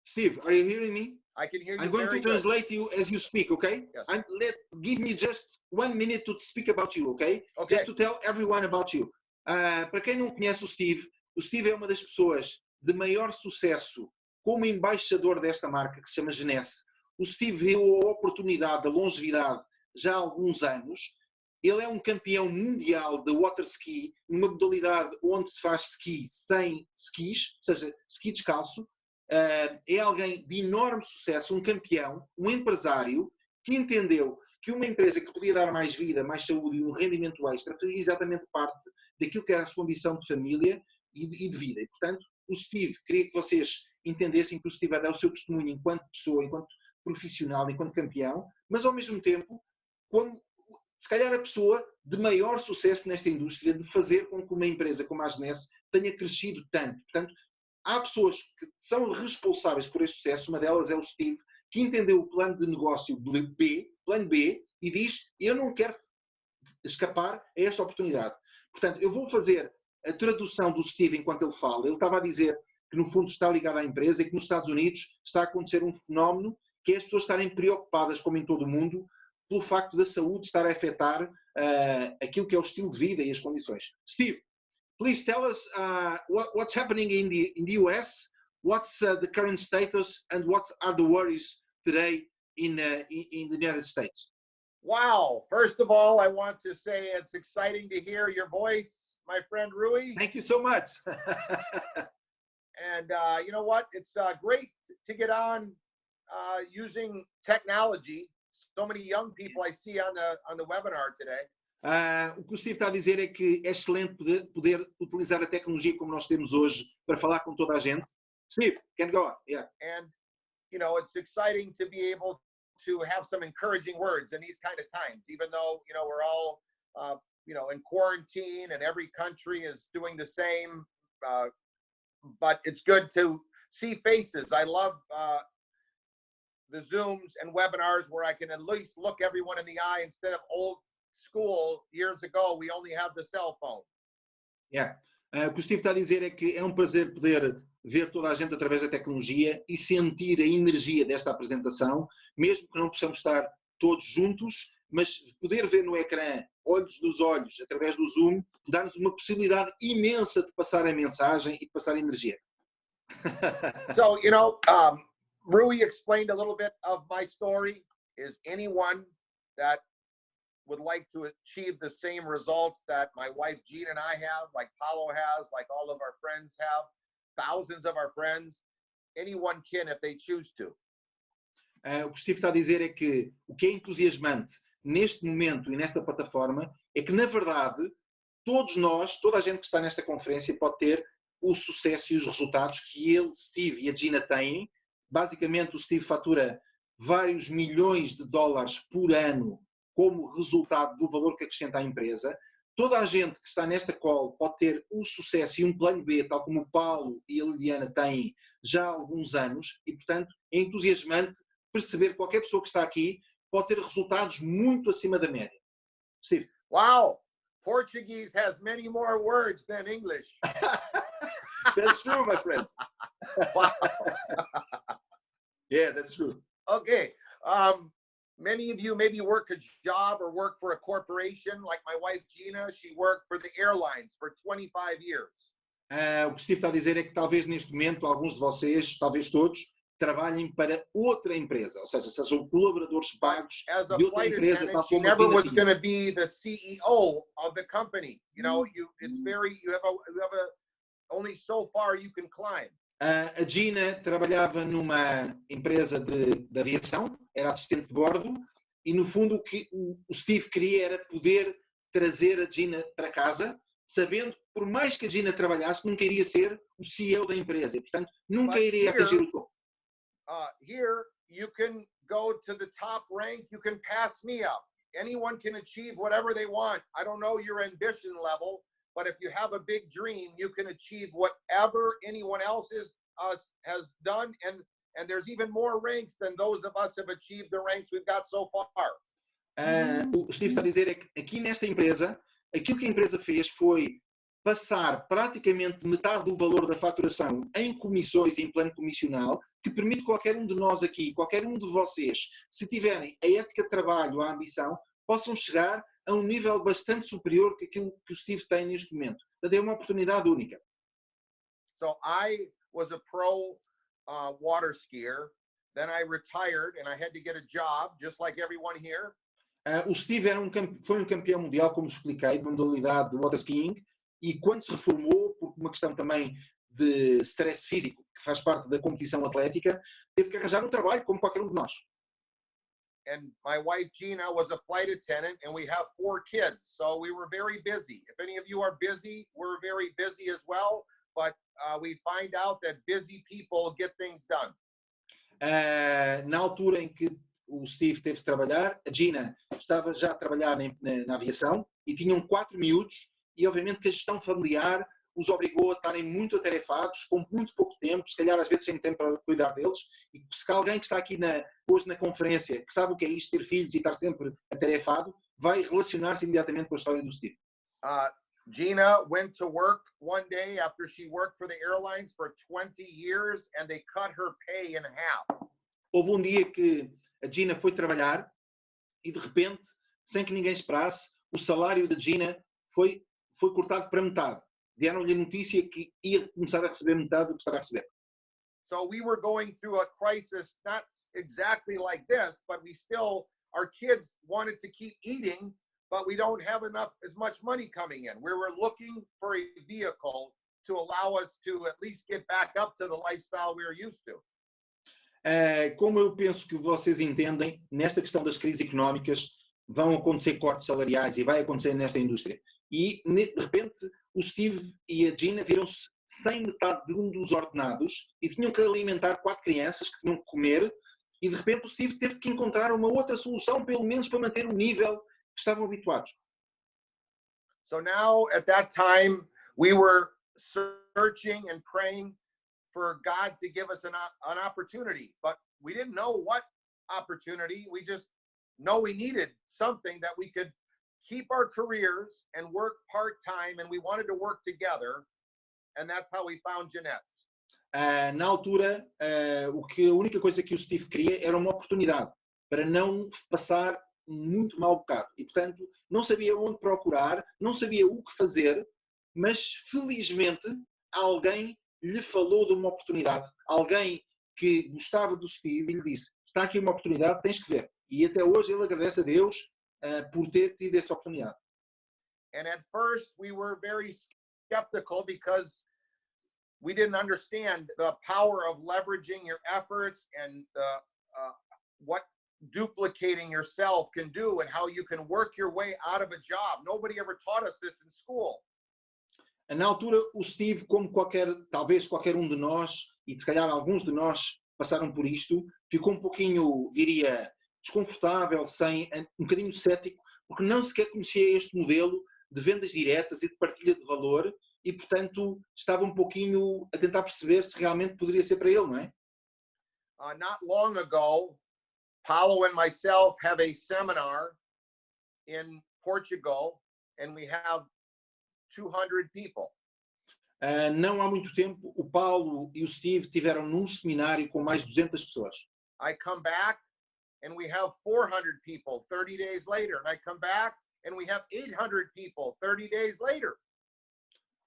Steve, are you hearing me? I can hear you. I'm going to translate you as you speak, okay? Yes. Give me just 1 minute to speak about you, okay? Just to tell everyone about you. Para quem não conhece o Steve é uma das pessoas de maior sucesso como embaixador desta marca, que se chama Genesse. O Steve viu a oportunidade da longevidade já há alguns anos. Ele é um campeão mundial de water ski, numa modalidade onde se faz ski sem skis, ou seja, ski descalço. É alguém de enorme sucesso, um campeão, um empresário que entendeu que uma empresa que podia dar mais vida, mais saúde e um rendimento extra fazia exatamente parte daquilo que era a sua ambição de família e de vida. E, portanto, o Steve, queria que vocês entendessem que o Steve vai dar o seu testemunho enquanto pessoa, enquanto profissional, enquanto campeão, mas ao mesmo tempo, como se calhar a pessoa de maior sucesso nesta indústria, de fazer com que uma empresa como a Genesse tenha crescido tanto. Portanto, há pessoas que são responsáveis por esse sucesso, uma delas é o Steve, que entendeu o plano de negócio plano B, e diz, eu não quero escapar a esta oportunidade. Portanto, eu vou fazer a tradução do Steve enquanto ele fala. Ele estava a dizer que no fundo está ligado à empresa e que nos Estados Unidos está a acontecer um fenómeno que é as pessoas estarem preocupadas, como em todo o mundo, pelo facto da saúde estar a afetar aquilo que é o estilo de vida e as condições. Steve, please tell us what's happening in the US, what's the current status, and what are the worries today in the United States? Wow. First of all, I want to say it's exciting to hear your voice, my friend Rui. Thank you so much. And you know what? It's great to get on using technology. So many young people I see on the webinar today. O que o Steve está a dizer é que é excelente poder utilizar a tecnologia como nós temos hoje para falar com toda a gente. Steve, can go on. Yeah. And you know, it's exciting to be able to have some encouraging words in these kind of times, even though, you know, we're all, you know, in quarantine and every country is doing the same. But it's good to see faces. I love the Zooms and webinars where I can at least look everyone in the eye instead of old school years ago. We only have the cell phone. Yeah. O que o Steve está a dizer é que é um prazer poder ver toda a gente através da tecnologia e sentir a energia desta apresentação, mesmo que não possamos estar todos juntos, mas poder ver no ecrã, olhos nos olhos, através do Zoom, dá-nos uma possibilidade imensa de passar a mensagem e de passar a energia. So, you know, Rui explained a little bit of my story. Is anyone that would like to achieve the same results that my wife Gina and I have, like Paulo has, like all of our friends have, thousands of our friends, anyone can if they choose to. O que o Steve está a dizer é que o que é entusiasmante neste momento e nesta plataforma é que, na verdade, todos nós, toda a gente que está nesta conferência pode ter o sucesso e os resultados que ele, Steve e a Gina têm. Basicamente, o Steve fatura vários milhões de dólares por ano como resultado do valor que acrescenta à empresa. Toda a gente que está nesta call pode ter um sucesso e um plano B, tal como o Paulo e a Liliana têm já há alguns anos, e, portanto, é entusiasmante perceber que qualquer pessoa que está aqui pode ter resultados muito acima da média. Steve. Wow! Portuguese has many more words than English. That's true, my friend. Wow. Yeah, that's true. Okay. Many of you maybe work a job or work for a corporation, like my wife Gina. She worked for the airlines for 25 years. O que Steve está a dizer é que talvez neste momento alguns de vocês, talvez todos, trabalhem para outra empresa, ou seja, sejam colaboradores pagos de outra empresa, tal she como never was going to be the CEO of the company. You know, it's very, you have only so far you can climb. A Gina trabalhava numa empresa de aviação, era assistente de bordo, e no fundo o que o Steve queria era poder trazer a Gina para casa, sabendo que por mais que a Gina trabalhasse, nunca iria ser o CEO da empresa, e portanto nunca iria atingir o topo. Here you can go to the top rank, you can pass me up. Anyone can achieve whatever they want. I don't know your ambition level, but if you have a big dream, you can achieve whatever anyone else has done, and there's even more ranks than those of us have achieved the ranks we've got so far. O Steve está a dizer é que aqui nesta empresa, aquilo que a empresa fez foi passar praticamente metade do valor da faturação em comissões e em plano comissional, que permite qualquer um de nós aqui, qualquer um de vocês, se tiverem a ética de trabalho, a ambição, possam chegar a um nível bastante superior que aquilo que o Steve tem neste momento. Portanto, é uma oportunidade única. So I was a pro water skier. Then I retired and I had to get a job just like everyone here. O Steve foi um campeão mundial, como expliquei, de modalidade de water skiing, e quando se reformou, por uma questão também de stress físico, que faz parte da competição atlética, teve que arranjar um trabalho, como qualquer um de nós. And my wife Gina was a flight attendant, and we have 4 kids, so we were very busy. If any of you are busy, we're very busy as well, but we find out that busy people get things done. Na altura em que o Steve teve de trabalhar, a Gina estava já a trabalhar na aviação e tinham 4 miúdos, e obviamente que a gestão familiar os obrigou a estarem muito atarefados, com muito pouco tempo, se calhar às vezes sem tempo para cuidar deles, e se alguém que está aqui hoje na conferência, que sabe o que é isto, ter filhos e estar sempre atarefado, vai relacionar-se imediatamente com a história do Steve. Gina went to work one day after she worked for the airlines for 20 years and they cut her pay in half. Houve um dia que a Gina foi trabalhar e de repente, sem que ninguém esperasse, o salário da Gina foi cortado para metade. Deram-lhe a notícia que ia começar a receber metade do que estava a receber. So we were going through a crisis, not exactly like this, but our kids wanted to keep eating, but we don't have as much money coming in. We were looking for a vehicle to allow us to at least get back up to the lifestyle we were used to. Como eu penso que vocês entendem, nesta questão das crises económicas vão acontecer cortes salariais e vai acontecer nesta indústria. E, de repente, o Steve e a Gina viram-se sem metade de um dos ordenados e tinham que alimentar 4 crianças que tinham que comer, e de repente o Steve teve que encontrar uma outra solução, pelo menos para manter o nível que estavam habituados. So now, at that time, we were searching and praying for God to give us an opportunity, but we didn't know what opportunity. We just know we needed something that we could keep our careers and work part-time, and we wanted to work together, and that's how we found Jeanette. Na altura, a única coisa que o Steve queria era uma oportunidade para não passar muito mau bocado. E, portanto, não sabia onde procurar, não sabia o que fazer, mas, felizmente, alguém lhe falou de uma oportunidade. Alguém que gostava do Steve e lhe disse, está aqui uma oportunidade, tens que ver. E até hoje ele agradece a Deus por ter tido essa oportunidade. And at first we were very skeptical because we didn't understand the power of leveraging your efforts and what duplicating yourself can do and how you can work your way out of a job. Nobody ever taught us this in school. Na altura, o Steve, como talvez qualquer um de nós, e se calhar alguns de nós passaram por isto, ficou um pouquinho, diria, desconfortável, um bocadinho cético, porque não sequer conhecia este modelo de vendas diretas e de partilha de valor, e, portanto, estava um pouquinho a tentar perceber se realmente poderia ser para ele, não é? Not long ago, Paulo and myself have a seminar in Portugal, and we have 200 people. Não há muito tempo, o Paulo e o Steve tiveram num seminário com mais de 200 pessoas. I come back and we have 400 people 30 days later. And I come back and we have 800 people 30 days later.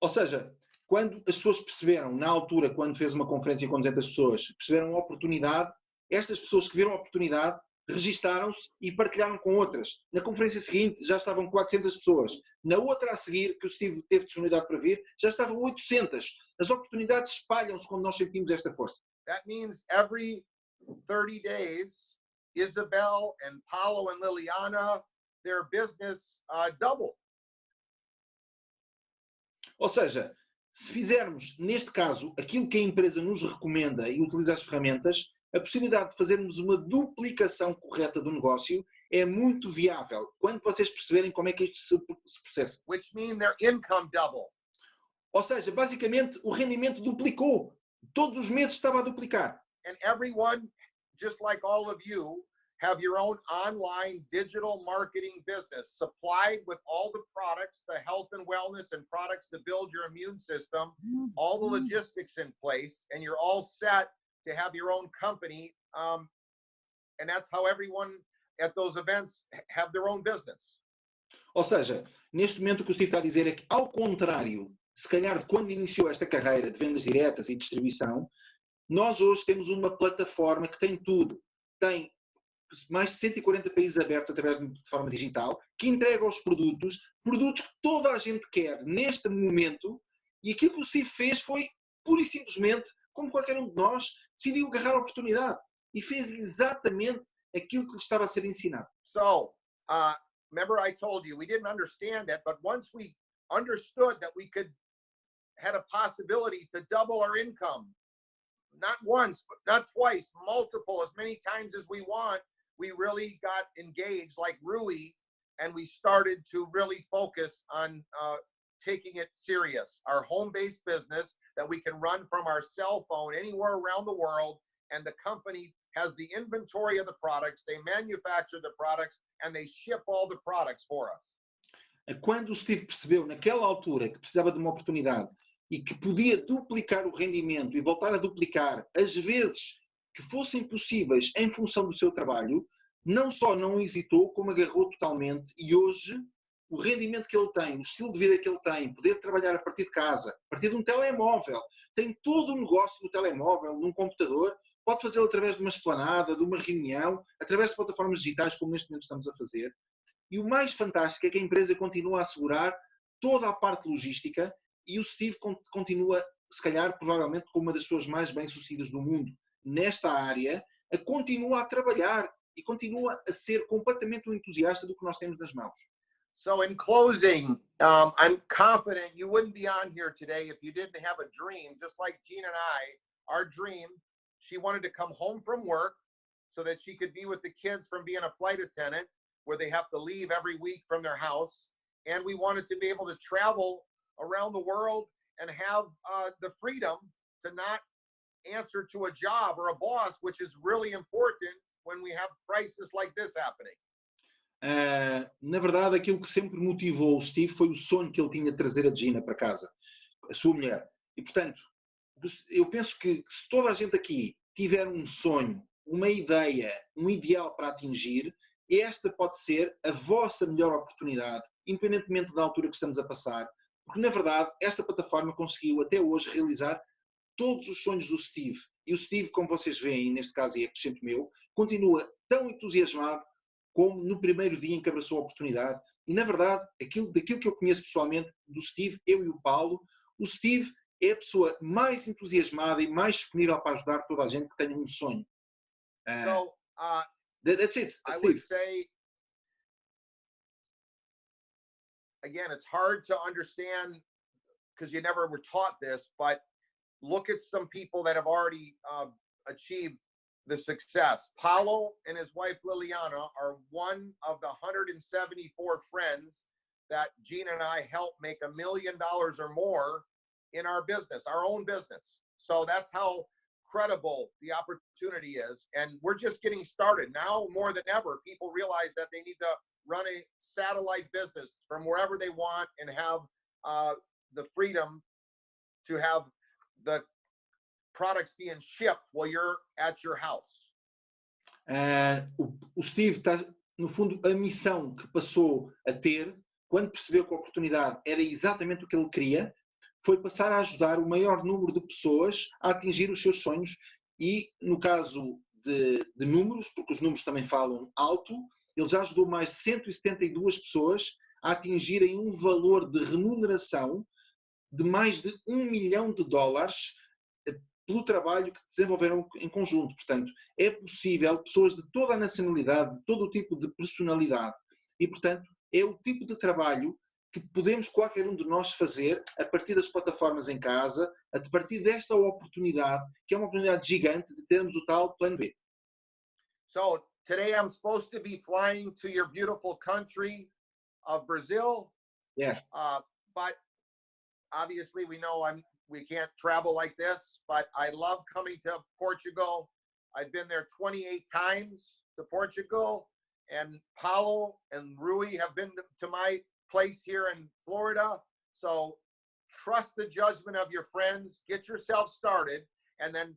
Ou seja, quando as pessoas perceberam, na altura, quando fez uma conferência com 200 pessoas, perceberam a oportunidade, estas pessoas que viram a oportunidade registaram-se e partilharam com outras. Na conferência seguinte já estavam 400 pessoas. Na outra a seguir, que o Steve teve disponibilidade para vir, já estavam 800. As oportunidades espalham-se quando nós sentimos esta força. That means every 30 days, Isabel and Paulo and Liliana, their business doubled. Ou seja, se fizermos, neste caso, aquilo que a empresa nos recomenda e utiliza as ferramentas, a possibilidade de fazermos uma duplicação correta do negócio é muito viável, quando vocês perceberem como é que isto se processa. Which mean their income doubled. Ou seja, basicamente, o rendimento duplicou. Todos os meses estava a duplicar. And everyone, just like all of you, have your own online digital marketing business supplied with all the products, the health and wellness and products to build your immune system, all the logistics in place, and you're all set to have your own company. And that's how everyone at those events have their own business. Ou seja, neste momento o que o Steve está a dizer é que, ao contrário, se calhar de quando iniciou esta carreira de vendas diretas e distribuição, nós hoje temos uma plataforma que tem tudo. Tem mais de 140 países abertos através de forma digital, que entrega os produtos que toda a gente quer neste momento, e aquilo que o Steve fez foi, pura e simplesmente, como qualquer um de nós, decidiu agarrar a oportunidade e fez exatamente aquilo que lhe estava a ser ensinado. So, remember I told you we didn't understand it, but once we understood that we had a possibility to double our income, not once, but not twice, multiple, as many times as we want, we really got engaged like Rui, and we started to really focus on taking it serious. Our home-based business that we can run from our cell phone anywhere around the world, and the company has the inventory of the products, they manufacture the products, and they ship all the products for us. Quando o Steve percebeu naquela altura que precisava de uma oportunidade e que podia duplicar o rendimento e voltar a duplicar as vezes que fossem possíveis em função do seu trabalho, não só não hesitou, como agarrou totalmente, e hoje o rendimento que ele tem, o estilo de vida que ele tem, poder trabalhar a partir de casa, a partir de um telemóvel, tem todo o negócio no telemóvel, num computador, pode fazê-lo através de uma esplanada, de uma reunião, através de plataformas digitais, como neste momento estamos a fazer. E o mais fantástico é que a empresa continua a assegurar toda a parte logística, e o Steve continua, se calhar, provavelmente, como uma das pessoas mais bem-sucedidas do mundo nesta área, continua a trabalhar e continua a ser completamente um entusiasta do que nós temos nas mãos. So in closing, I'm confident you wouldn't be on here today if you didn't have a dream, just like Jean and I. Our dream, she wanted to come home from work so that she could be with the kids from being a flight attendant, where they have to leave every week from their house. And we wanted to be able to travel around the world and have the freedom to not answer to a job or a boss, which is really important when we have crisis like this happening. Na verdade, aquilo que sempre motivou o Steve foi o sonho que ele tinha de trazer a Gina para casa, a sua mulher. E, portanto, eu penso que se toda a gente aqui tiver um sonho, uma ideia, um ideal para atingir, esta pode ser a vossa melhor oportunidade, independentemente da altura que estamos a passar, porque, na verdade, esta plataforma conseguiu até hoje realizar todos os sonhos do Steve. E o Steve, como vocês veem, neste caso é acrescento meu, continua tão entusiasmado como no primeiro dia em que abraçou a oportunidade. E, na verdade, daquilo que eu conheço pessoalmente do Steve, eu e o Paulo, o Steve é a pessoa mais entusiasmada e mais disponível para ajudar toda a gente que tenha um sonho. That's it, I Steve. would say, again, it's hard to understand because you never were taught this, but look at some people that have already achieved the success. Paulo and his wife Liliana are one of the 174 friends that Gene and I helped make $1 million or more in our business, our own business. So that's how credible the opportunity is. And we're just getting started. Now more than ever, people realize that they need to run a satellite business from wherever they want and have the freedom to have the products being shipped while you're at your house. O Steve está, no fundo, a missão que passou a ter, quando percebeu que a oportunidade era exatamente o que ele queria, foi passar a ajudar o maior número de pessoas a atingir os seus sonhos e, no caso de números, porque os números também falam alto, ele já ajudou mais de 172 pessoas a atingirem um valor de remuneração de mais de $1 milhão pelo trabalho que desenvolveram em conjunto. Portanto, é possível pessoas de toda a nacionalidade, de todo o tipo de personalidade. E, portanto, é o tipo de trabalho que podemos qualquer um de nós fazer a partir das plataformas em casa, a partir desta oportunidade, que é uma oportunidade gigante de termos o tal plano B. So, today I'm supposed to be flying to your beautiful country of Brazil. Yeah. But obviously we know we can't travel like this, but I love coming to Portugal. I've been there 28 times to Portugal, and Paulo and Rui have been to my place here in Florida. So trust the judgment of your friends, get yourself started, and then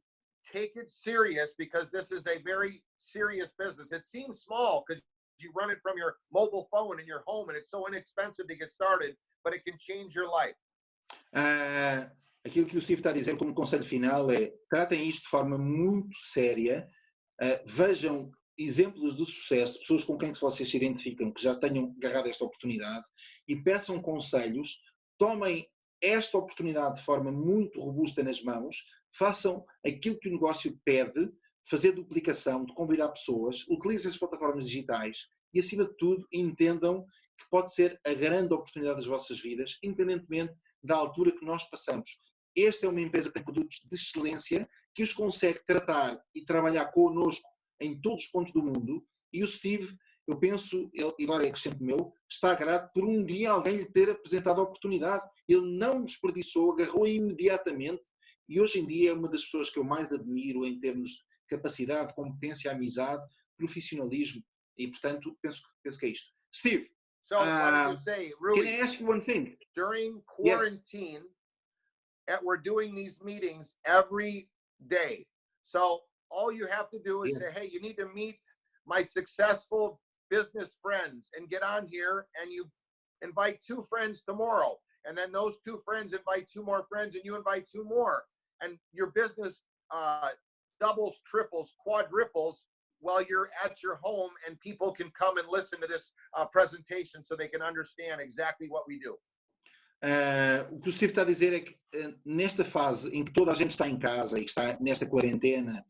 take it serious, because this is a very serious business. It seems small because you run it from your mobile phone in your home, and it's so inexpensive to get started, but it can change your life. Aquilo que o Steve está a dizer como conselho final é: tratem isto de forma muito séria, vejam exemplos de sucesso, de pessoas com quem vocês se identificam, que já tenham agarrado esta oportunidade, e peçam conselhos, tomem esta oportunidade de forma muito robusta nas mãos, façam aquilo que o negócio pede, de fazer duplicação, de convidar pessoas, utilizem as plataformas digitais e, acima de tudo, entendam que pode ser a grande oportunidade das vossas vidas, independentemente da altura que nós passamos. Esta é uma empresa que tem produtos de excelência, que os consegue tratar e trabalhar connosco em todos os pontos do mundo, e o Steve, eu penso, e agora é acrescento meu, está grato por um dia alguém lhe ter apresentado a oportunidade. Ele não desperdiçou, agarrou imediatamente, e hoje em dia é uma das pessoas que eu mais admiro em termos de capacidade, competência, amizade, profissionalismo, e portanto penso que é isto. Steve, so what did you say, Rui, can I ask you one thing? During quarantine, we're doing these meetings every day. So all you have to do is say, hey, you need to meet my successful business friends, and get on here, and you invite 2 friends tomorrow. And then those 2 friends invite 2 more friends, and you invite 2 more. And your business doubles, triples, quadruples while you're at your home, and people can come and listen to this presentation so they can understand exactly what we do. O que o Steve está a dizer é que nesta fase em que toda a gente está em casa e está nesta quarentena,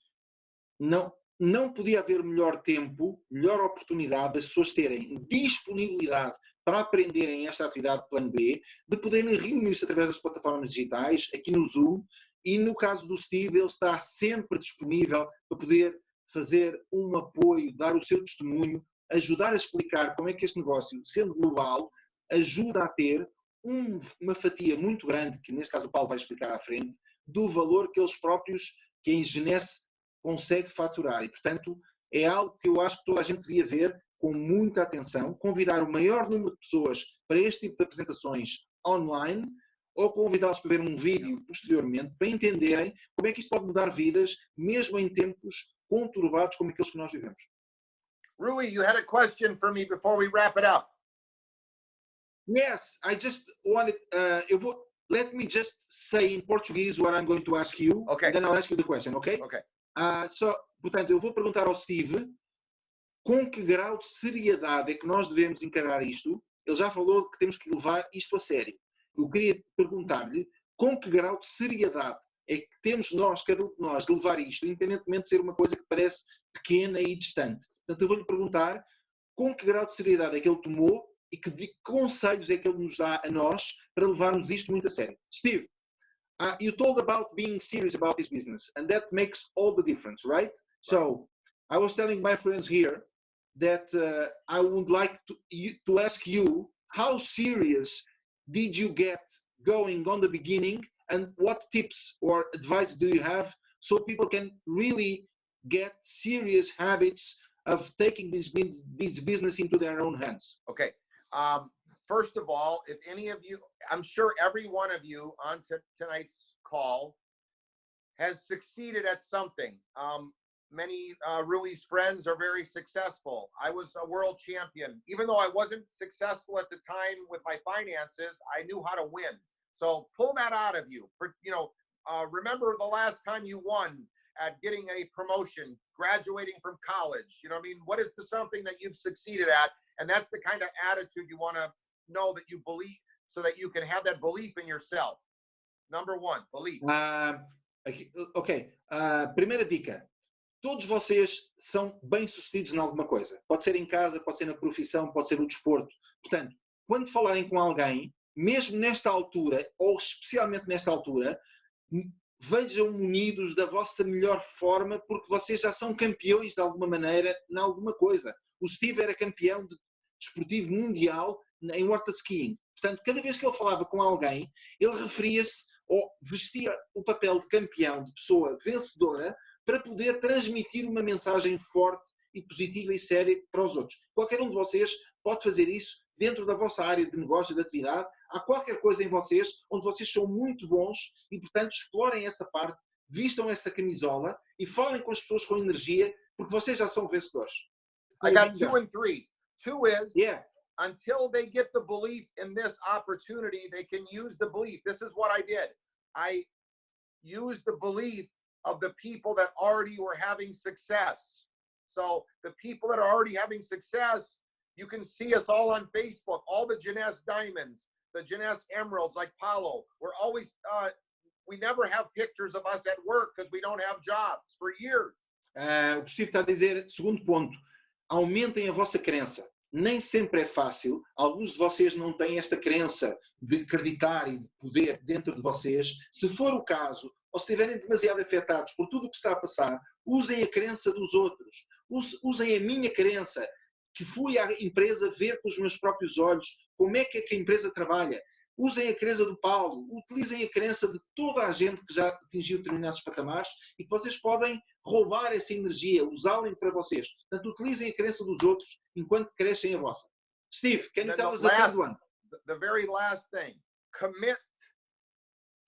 não podia haver melhor tempo, melhor oportunidade das pessoas terem disponibilidade para aprenderem esta atividade Plano B, de poderem reunir-se através das plataformas digitais, aqui no Zoom, e no caso do Steve, ele está sempre disponível para poder fazer um apoio, dar o seu testemunho, ajudar a explicar como é que este negócio, sendo global, ajuda a ter uma fatia muito grande, que neste caso o Paulo vai explicar à frente, do valor que eles próprios, que a Engenesse consegue faturar. E, portanto, é algo que eu acho que toda a gente devia ver com muita atenção, convidar o maior número de pessoas para este tipo de apresentações online, ou convidá-los para ver um vídeo posteriormente, para entenderem como é que isto pode mudar vidas, mesmo em tempos conturbados como aqueles que nós vivemos. Rui, you had a question for me before we wrap it up. Yes, I just wanted, let me just say in Portuguese what I'm going to ask you, okay. Then I'll ask you the question, okay? Okay. Portanto, eu vou perguntar ao Steve com que grau de seriedade é que nós devemos encarar isto. Ele já falou que temos que levar isto a sério. Eu queria perguntar-lhe com que grau de seriedade é que temos nós, cada um de nós, de levar isto, independentemente de ser uma coisa que parece pequena e distante. Portanto, eu vou-lhe perguntar com que grau de seriedade é que ele tomou e que conselhos é que ele nos dá a nós para levarmos isto muito a sério. Steve, you told about being serious about this business, and that makes all the difference, right? So, I was telling my friends here that I would like to ask you, how serious did you get going on the beginning, and what tips or advice do you have so people can really get serious habits of taking this business into their own hands? Okay. First of all, if any of you, I'm sure every one of you on tonight's call has succeeded at something. Many Rui's friends are very successful. I was a world champion. Even though I wasn't successful at the time with my finances, I knew how to win. So pull that out of you. Remember the last time you won at getting a promotion, graduating from college. You know what I mean? What is something that you've succeeded at? And that's the kind of attitude you want to know that you believe, so that you can have that belief in yourself. Number 1, belief. Primeira dica. Todos vocês são bem-sucedidos em alguma coisa. Pode ser em casa, pode ser na profissão, pode ser no desporto. Portanto, quando falarem com alguém, mesmo nesta altura, ou especialmente nesta altura, vejam unidos da vossa melhor forma, porque vocês já são campeões de alguma maneira, em alguma coisa. O Steve era campeão desportivo mundial em water skiing. Portanto, cada vez que ele falava com alguém, ele referia-se ou vestia o papel de campeão, de pessoa vencedora, para poder transmitir uma mensagem forte e positiva e séria para os outros. Qualquer um de vocês pode fazer isso dentro da vossa área de negócio, de atividade. Há qualquer coisa em vocês onde vocês são muito bons e, portanto, explorem essa parte, vistam essa camisola e falem com as pessoas com energia, porque vocês já são vencedores. I got 2 and 3. 2 is, until they get the belief in this opportunity, they can use the belief. This is what I did. I used the belief of the people that already were having success. So the people that are already having success, you can see us all on Facebook, all the Jeunesse Diamonds, the Jeunesse Emeralds, like Paulo. We're always, we never have pictures of us at work because we don't have jobs for years. O que o Steve está a dizer, segundo ponto, aumentem a vossa crença. Nem sempre é fácil. Alguns de vocês não têm esta crença de acreditar e de poder dentro de vocês. Se for o caso, ou se estiverem demasiado afetados por tudo o que está a passar, usem a crença dos outros. Usem a minha crença, que fui à empresa ver com os meus próprios olhos como é que a empresa trabalha. Usem a crença do Paulo, utilizem a crença de toda a gente que já atingiu determinados patamares e que vocês podem roubar essa energia, usá-la para vocês. Portanto, utilizem a crença dos outros enquanto crescem a vossa. Steve, can you tell us the third one? The very last thing, commit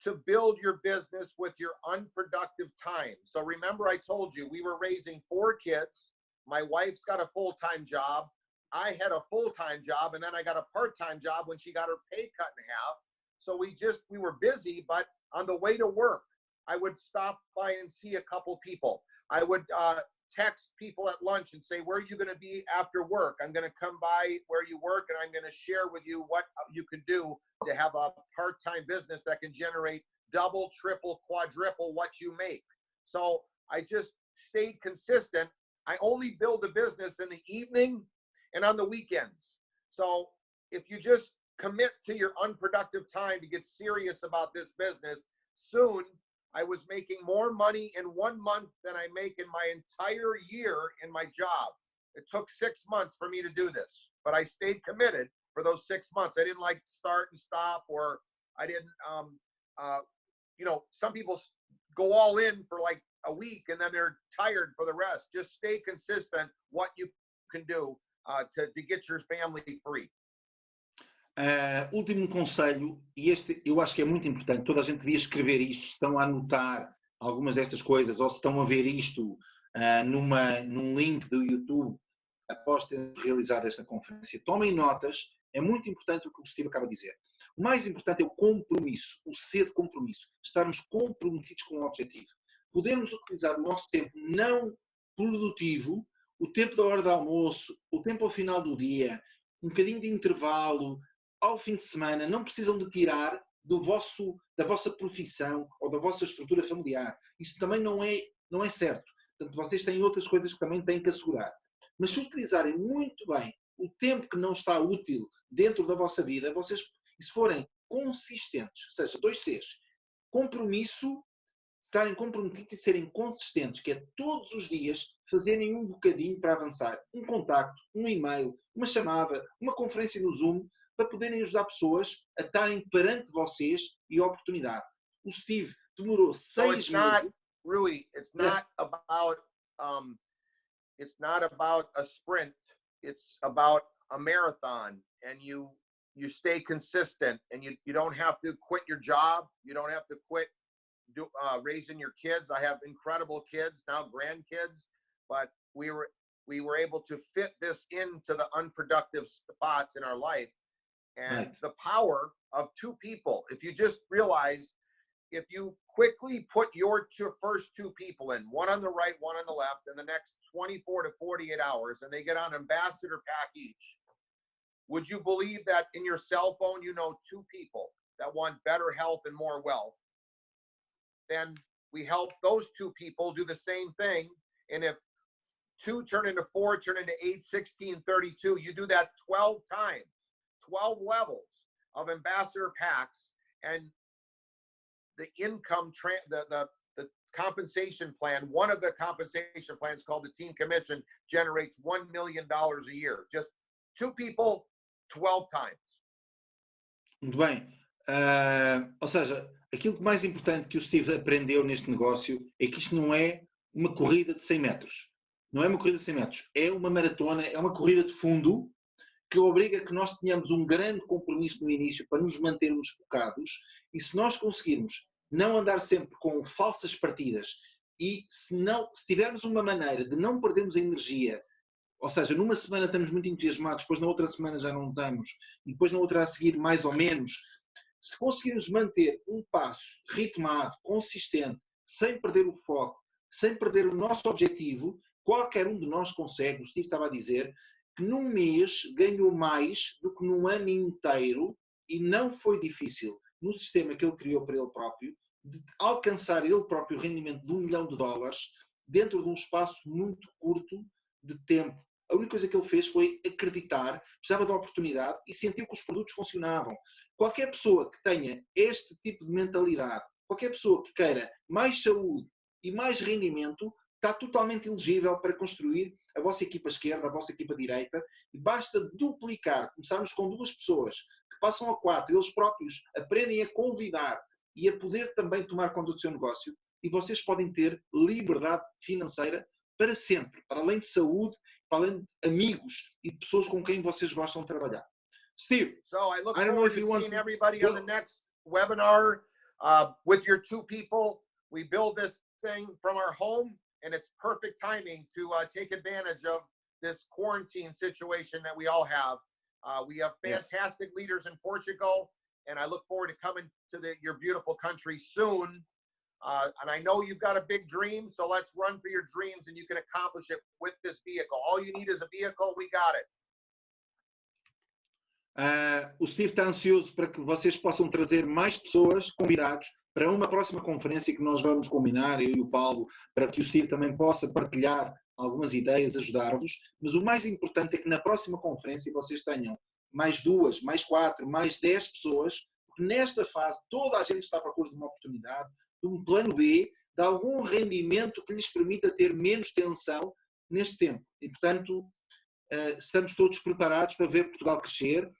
to build your business with your unproductive time. So remember, I told you we were raising 4 kids. My wife's got a full-time job. I had a full-time job, and then I got a part-time job when she got her pay cut in half. So we were busy, but on the way to work, I would stop by and see a couple people. I would text people at lunch and say, where are you going to be after work? I'm going to come by where you work, and I'm going to share with you what you can do to have a part-time business that can generate double, triple, quadruple what you make. So I just stayed consistent. I only build a business in the evening and on the weekends. So if you just commit to your unproductive time to get serious about this business, soon I was making more money in 1 month than I make in my entire year in my job. It took 6 months for me to do this, but I stayed committed for those 6 months. I didn't like start and stop, or I didn't, some people go all in for like a week and then they're tired for the rest. Just stay consistent what you can do to get your family free. Último conselho, e este eu acho que é muito importante, toda a gente devia escrever isto, se estão a anotar algumas destas coisas, ou se estão a ver isto num link do YouTube após ter realizado esta conferência. Tomem notas, é muito importante o que o Steve acaba de dizer. O mais importante é o compromisso, o ser de compromisso, estarmos comprometidos com o objetivo. Podemos utilizar o nosso tempo não produtivo, o tempo da hora de almoço, o tempo ao final do dia, um bocadinho de intervalo, ao fim de semana, não precisam de tirar da vossa profissão ou da vossa estrutura familiar. Isso também não é certo. Portanto, vocês têm outras coisas que também têm que assegurar. Mas se utilizarem muito bem o tempo que não está útil dentro da vossa vida, vocês, se forem consistentes, ou seja, 2 Cs, compromisso, estarem comprometidos e serem consistentes, que é todos os dias fazerem um bocadinho para avançar. Um contacto, um e-mail, uma chamada, uma conferência no Zoom, para poderem ajudar pessoas a estarem perante vocês e a oportunidade. O Steve demorou 6 meses. Rui, it's not about it's not about a sprint. It's about a marathon, and you stay consistent, and you don't have to quit your job. You don't have to quit raising your kids. I have incredible kids, now grandkids, but we were able to fit this into the unproductive spots in our life. And the power of 2 people, if you just realize, if you quickly put your first 2 people in, one on the right, one on the left, in the next 24 to 48 hours, and they get on ambassador pack each, would you believe that in your cell phone, 2 people that want better health and more wealth? Then we help those 2 people do the same thing. And if 2 turn into 4, turn into 8, 16, 32, you do that 12 times. 12 levels of ambassador packs, and the income, the compensation plan, one of the compensation plans called the team commission, generates $1 million a year. Just 2 people, 12 times. Muito bem. Ou seja, aquilo que mais importante que o Steve aprendeu neste negócio é que isto não é uma corrida de 100 metros. Não é uma corrida de 100 metros, é uma maratona, é uma corrida de fundo que obriga que nós tenhamos um grande compromisso no início para nos mantermos focados, e se nós conseguirmos não andar sempre com falsas partidas e se tivermos uma maneira de não perdermos a energia, ou seja, numa semana estamos muito entusiasmados, depois na outra semana já não estamos, e depois na outra a seguir mais ou menos, se conseguirmos manter um passo ritmado, consistente, sem perder o foco, sem perder o nosso objetivo, qualquer um de nós consegue. O Steve estava a dizer que num mês ganhou mais do que num ano inteiro, e não foi difícil, no sistema que ele criou para ele próprio, de alcançar ele próprio o rendimento de $1 milhão dentro de um espaço muito curto de tempo. A única coisa que ele fez foi acreditar, precisava de uma oportunidade e sentiu que os produtos funcionavam. Qualquer pessoa que tenha este tipo de mentalidade, qualquer pessoa que queira mais saúde e mais rendimento, está totalmente elegível para construir a vossa equipa esquerda, a vossa equipa direita, e basta duplicar. Começarmos com 2 pessoas que passam a 4, eles próprios aprendem a convidar e a poder também tomar conta do seu negócio, e vocês podem ter liberdade financeira para sempre, para além de saúde, para além de amigos e de pessoas com quem vocês gostam de trabalhar. Steve, so I look I don't know forward if you to want seeing everybody on the next webinar with your 2 people. We build this thing from our home, and it's perfect timing to take advantage of this quarantine situation that we all have. We have fantastic leaders in Portugal, and I look forward to coming to your beautiful country soon. And I know you've got a big dream, so let's run for your dreams, and you can accomplish it with this vehicle. All you need is a vehicle. We got it. O Steve está ansioso para que vocês possam trazer mais pessoas, convidados, para uma próxima conferência que nós vamos combinar, eu e o Paulo, para que o Steve também possa partilhar algumas ideias, ajudar-vos. Mas o mais importante é que na próxima conferência vocês tenham mais 2, mais 4, mais 10 pessoas, porque nesta fase toda a gente está à procura de uma oportunidade, de um plano B, de algum rendimento que lhes permita ter menos tensão neste tempo. E, portanto, estamos todos preparados para ver Portugal crescer.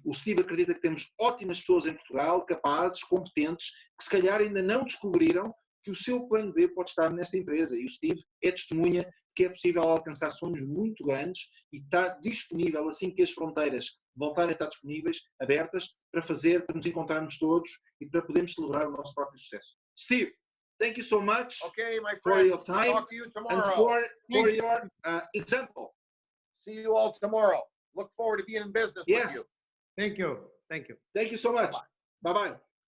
O Steve acredita que temos ótimas pessoas em Portugal, capazes, competentes, que se calhar ainda não descobriram que o seu plano B pode estar nesta empresa. E o Steve é testemunha de que é possível alcançar sonhos muito grandes e está disponível, assim que as fronteiras voltarem a estar disponíveis, abertas, para nos encontrarmos todos e para podermos celebrar o nosso próprio sucesso. Steve, thank you so much for your time and for your example. See you all tomorrow. Look forward to being in business with you. Thank you. Thank you. Thank you so much. Bye-bye.